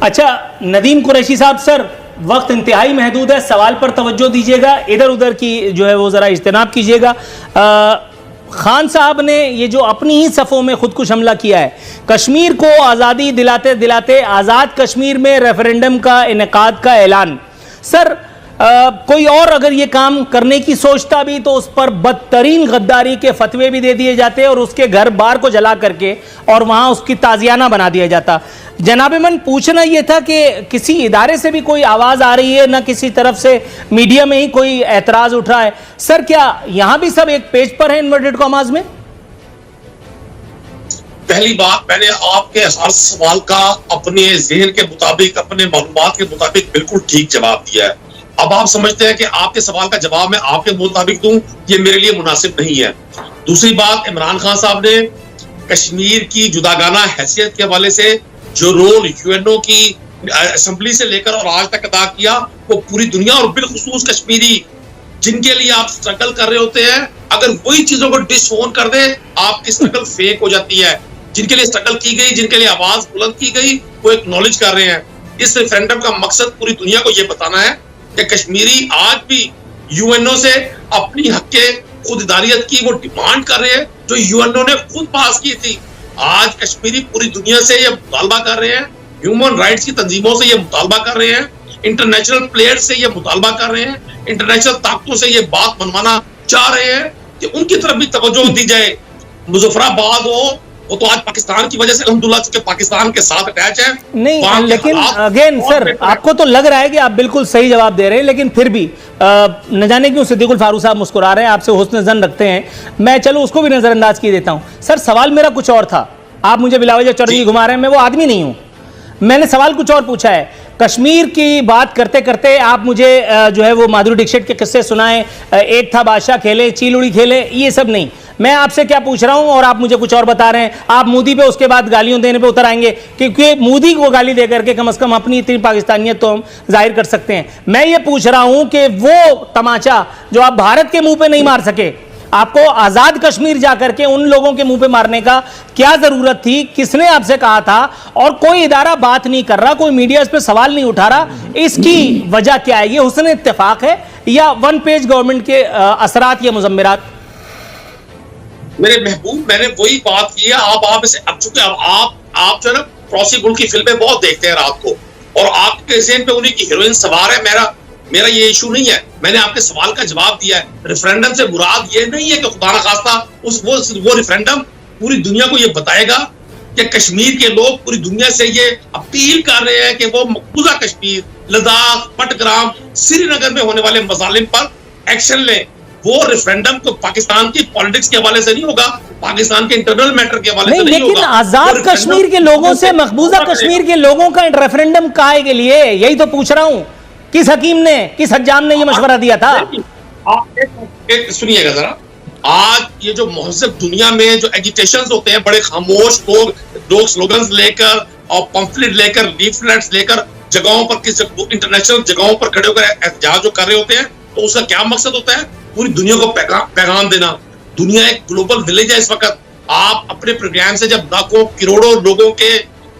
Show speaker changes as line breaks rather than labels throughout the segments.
अच्छा नदीम कुरैशी साहब, सर वक्त इंतहाई महदूद है, सवाल पर तवज्जो दीजिएगा, इधर उधर की जो है वो ज़रा इज्तनाब कीजिएगा। खान साहब ने ये जो अपनी ही सफ़ों में खुदकुश हमला किया है, कश्मीर को आज़ादी दिलाते दिलाते आज़ाद कश्मीर में रेफरेंडम का इनेकाद का ऐलान, सर कोई और अगर ये काम करने की सोचता भी तो उस पर बदतरीन गद्दारी के फतवे भी दे दिए जाते और उसके घर बार को जला करके और वहाँ उसकी ताजियाना बना दिया जाता। जनाब मन, पूछना ये था कि किसी इदारे से भी कोई आवाज़ आ रही है, ना किसी तरफ से मीडिया में ही कोई एतराज़ उठ रहा है? सर क्या यहाँ भी सब एक पेज पर है इन्वर्टेड कॉमास में?
पहली बात, मैंने आपके हर सवाल का अपने ज़हन के मुताबिक, अपने मालूमात के मुताबिक बिल्कुल ठीक जवाब दिया है। अब आप समझते हैं कि आपके सवाल का जवाब मैं आपके मुताबिक दूं, ये मेरे लिए मुनासिब नहीं है। दूसरी बात, इमरान खान साहब ने कश्मीर की जुदागाना हैसियत के हवाले से जो रोल यूएनओ की असेंबली से लेकर और आज तक अदा किया, वो पूरी दुनिया और बिलखुसूस कश्मीरी जिनके लिए आप स्ट्रगल कर रहे होते हैं, अगर वही चीजों को डिसओन कर दे, आपकी स्ट्रगल फेक हो जाती है। जिनके लिए स्ट्रगल की गई, जिनके लिए आवाज बुलंद की गई, वो एक्नॉलेज कर रहे हैं। इस रेफरेंडम का मकसद पूरी दुनिया को यह बताना है कि कश्मीरी आज भी यूएनओ से अपनी हक़ खुददारियत की वो डिमांड कर रहे हैं जो यूएनओ ने खुद पास की थी। आज कश्मीरी पूरी दुनिया से ये मुतालबा कर रहे हैं, ह्यूमन राइट्स की तंजीमों से ये मुतालबा कर रहे हैं, इंटरनेशनल प्लेयर्स से ये मुतालबा कर रहे हैं, इंटरनेशनल ताकतों से ये बात मनवाना चाह रहे हैं कि उनकी तरफ भी तवज्जो दी जाए। मुजफ्फराबाद हो, वो तो आज पाकिस्तान की वजह से अल्हम्दुलिल्लाह चूंकि पाकिस्तान के साथ अटैच है।
नहीं, लेकिन अगेन सर आपको तो लग रहा है कि आप बिल्कुल सही जवाब दे रहे हैं, लेकिन फिर भी न जाने क्यों सिद्दीकुल फारूक साहब मुस्कुरा रहे हैं, आपसे हुस्न ज़न रखते हैं, मैं चलो उसको भी नजरअंदाज किए देता हूं। सर सवाल मेरा कुछ और था, आप मुझे बिलावजह चौधरी घुमा रहे हैं, मैं वो आदमी नहीं हूं। मैंने सवाल कुछ और पूछा है। कश्मीर की बात करते करते आप मुझे जो है वो माधुरी दीक्षित के किस्से सुनाए, एक था बादशाह खेले, चील उड़ी खेले, ये सब नहीं। मैं आपसे क्या पूछ रहा हूं और आप मुझे कुछ और बता रहे हैं। आप मोदी पे उसके बाद गालियों देने पे उतर आएंगे, क्योंकि मोदी को गाली दे करके कम से कम अपनी इतनी पाकिस्तानियत तो हम जाहिर कर सकते हैं। मैं ये पूछ रहा हूं कि वो तमाचा जो आप भारत के मुंह पे नहीं मार सके, आपको आजाद कश्मीर जाकर के उन लोगों के मुंह पे मारने का क्या जरूरत थी? किसने आपसे कहा था? और कोई इदारा बात नहीं कर रहा, कोई मीडिया इस पे सवाल नहीं उठा रहा, इसकी वजह क्या है? ये हुस्न इत्तेफाक है या वन पेज गवर्नमेंट के असरात या मुजम्मिरात?
मेरे महबूब, मैंने वही बात की है। आप इसे अब चूंकि आप जो है ना प्रॉसी गुल की फिल्में बहुत देखते हैं रात को, और आपके ज़हन पे उन्हीं की हीरोइन सवार है। मेरा ये इशू नहीं है। मैंने आपके सवाल का जवाब दिया है। रेफरेंडम से मुराद ये नहीं है कि खुदा न खास्ता वो रेफरेंडम पूरी दुनिया को ये बताएगा कि कश्मीर के लोग पूरी दुनिया से ये अपील कर रहे हैं कि वो मकबूजा कश्मीर, लद्दाख, पटग्राम, श्रीनगर में होने वाले मजालिम पर एक्शन लें। वो रेफरेंडम तो पाकिस्तान की पॉलिटिक्स के हवाले से नहीं होगा, पाकिस्तान के इंटरनल मैटर के हवाले से नहीं होगा।
लेकिन आजाद कश्मीर के लोगों से मकबूजा कश्मीर के लोगों का रेफरेंडम काहे के लिए? यही तो पूछ रहा हूं। किस हकीम ने, किस हज्जाम ने ये मशवरा दिया था?
आप एक सुनिएगा जरा। आज ये जो महज़ब दुनिया में जो एजिटेशंस होते हैं, बड़े खामोश लोग स्लोगन्स लेकर और पंफलेट लेकर, लीफलेट्स लेकर जगहों पर, किस इंटरनेशनल जगहों पर खड़े होकर एहतजाज जो कर रहे होते हैं, तो उसका क्या मकसद होता है? पूरी दुनिया को पैगाम देना। दुनिया एक ग्लोबल विलेज है इस वक्त। आप अपने प्रोग्राम से जब लाखों करोड़ों लोगों के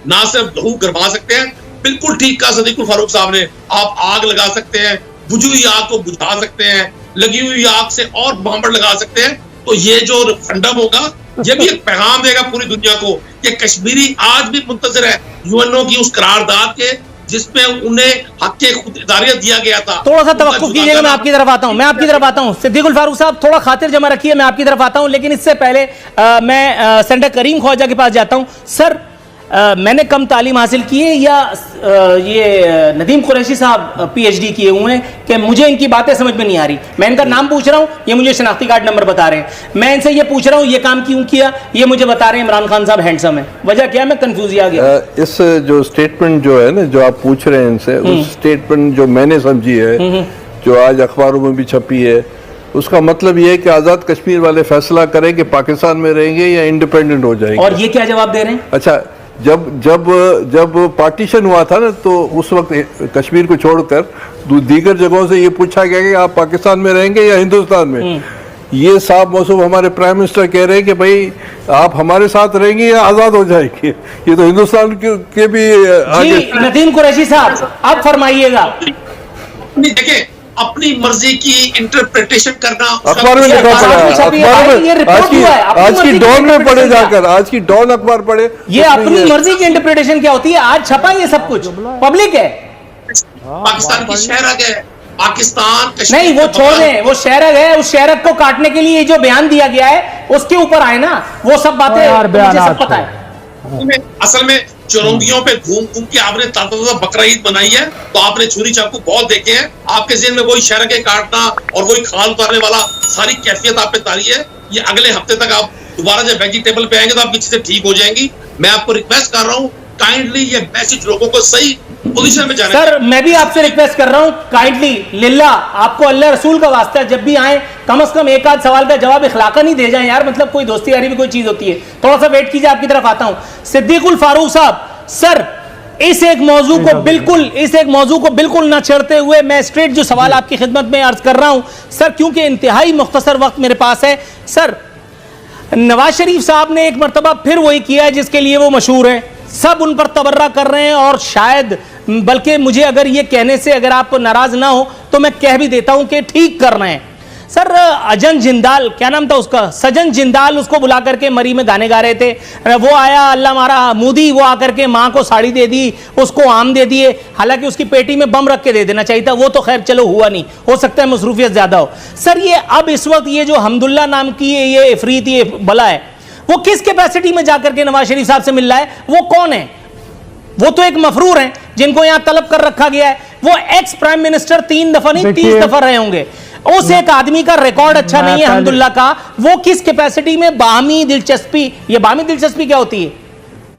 ना सिर्फ लहू गरमा सकते हैं, बिल्कुल ठीक कहा सिद्दीकुल फारूक साहब ने, आप आग लगा सकते हैं, बुझी हुई आग को बुझा सकते हैं, लगी हुई आग से और बॉम्बर लगा सकते हैं। तो ये जो रेफरेंडम होगा, ये भी एक पैगाम देगा पूरी दुनिया को कि कश्मीरी आज भी मुंतज़िर है यूएनओ की उस करारदाद के जिसमें उन्हें हक़ खुददारियत दिया गया था।
थोड़ा सा तवक्कुफ कीजिएगा, मैं आपकी तरफ आता हूं। सिद्दीकुल फारूक साहब थोड़ा खातिर जमा रखिए, मैं आपकी तरफ आता हूं, लेकिन इससे पहले मैं सेनेटर करीम ख्वाजा के पास जाता हूं। सर मैंने कम तालीम हासिल की है या ये नदीम कुरैशी साहब पीएचडी किए हुए हैं कि मुझे इनकी बातें समझ में नहीं आ रही? मैं इनका नाम पूछ रहा हूँ, ये मुझे शनाख्ती कार्ड नंबर बता रहे हैं। मैं इनसे ये पूछ रहा हूँ ये काम क्यों किया, ये मुझे बता रहे हैं इमरान खान साहब हैंडसम है। वजह क्या है? मैं कंफ्यूज आ गया।
इस जो स्टेटमेंट जो है ना, जो आप पूछ रहे हैं इनसे, उस स्टेटमेंट जो मैंने समझी है, जो आज अखबारों में भी छपी है, उसका मतलब ये है कि आज़ाद कश्मीर वाले फैसला करें कि पाकिस्तान में रहेंगे या इंडिपेंडेंट हो जाएंगे।
और ये क्या जवाब दे रहे हैं?
अच्छा, जब पार्टीशन हुआ था ना, तो उस वक्त कश्मीर को छोड़कर दीगर जगहों से ये पूछा गया कि आप पाकिस्तान में रहेंगे या हिंदुस्तान में। ये साफ मौसूम हमारे प्राइम मिनिस्टर कह रहे हैं कि भाई आप हमारे साथ रहेंगे या आजाद हो जाएंगे। ये तो हिंदुस्तान के भी आगे।
जी नदीम कुरैशी साहब आप फरमाइएगा।
देखिए अपनी मर्जी की इंटरप्रिटेशन करना
अखबार में लिखा पड़ा है, अखबार में आज की डॉन में पढ़े जाकर, आज की डॉन अखबार पढ़े।
ये अपनी मर्जी की इंटरप्रिटेशन क्या होती है? आज छपा ये सब कुछ पब्लिक है।
पाकिस्तान की शहर आ गए, पाकिस्तान
नहीं वो छोड़ दें, वो शहरक है, उस शहरक को काटने के लिए जो बयान दिया गया है उसके ऊपर आए ना, वो सब बातें मुझे सब पता है।
असल में चुरंगियों पे घूम घूम के आपने ताजा बकरा ईद बनाई है, तो आपने छुरी चाकू बहुत देखे हैं, आपके जेहन में वही शहर के काटना और वही खाल उतारने वाला सारी कैफियत आप पे तारी है। ये अगले हफ्ते तक आप दोबारा जब वेजिटेबल पे आएंगे तो आपकी चीजें ठीक हो जाएंगी। मैं आपको रिक्वेस्ट कर रहा हूँ काइंडली ये मैसेज लोगों को सही पोजीशन में जाने।
सर मैं भी आपसे रिक्वेस्ट कर रहा हूं काइंडली लिल्ला, आपको अल्लाह रसूल का वास्ता है, जब भी आए कम से कम एक आध सवाल का जवाब इखलाकन ही दे जाएं यार, मतलब कोई दोस्ती यारी भी कोई चीज होती है। थोड़ा सा वेट कीजिए, आपकी तरफ आता हूं। सिद्दीकुल फारूक साहब, सर इस एक मौजू को बिल्कुल ना छेड़ते हुए मैं स्ट्रेट जो सवाल आपकी खिदमत में अर्ज कर रहा हूं सर, क्योंकि इंतहाई मुख्तसर वक्त मेरे पास है। सर नवाज शरीफ साहब ने एक मरतबा फिर वही किया है जिसके लिए वो मशहूर है, सब उन पर तबर्रा कर रहे हैं, और शायद बल्कि मुझे अगर ये कहने से अगर आप नाराज ना हो तो मैं कह भी देता हूं कि ठीक कर रहे हैं। सर अजन जिंदाल, क्या नाम था उसका, सजन जिंदाल, उसको बुला करके मरी में गाने गा रहे थे, वो आया अल्लाह मारा मोदी, वो आकर के माँ को साड़ी दे दी, उसको आम दे दिए, हालांकि उसकी पेटी में बम रख के दे देना चाहिए था, वो तो खैर चलो हुआ नहीं, हो सकता है मसरूफियत ज्यादा हो। सर ये अब इस वक्त ये जो हमदुल्ला नाम की ये इफरीत ये बला है, वो किस कैपेसिटी में जाकर के नवाज शरीफ साहब से मिल रहा है? वो कौन है? वो तो एक मफरूर हैं जिनको यहां तलब कर रखा गया है, वो एक्स प्राइम मिनिस्टर 3 दफा नहीं 30 दफा रहे होंगे। उस एक आदमी का रिकॉर्ड अच्छा नहीं है हमदुल्ला का, वो किस कैपेसिटी में बाहमी दिलचस्पी, ये बाहमी दिलचस्पी क्या होती है?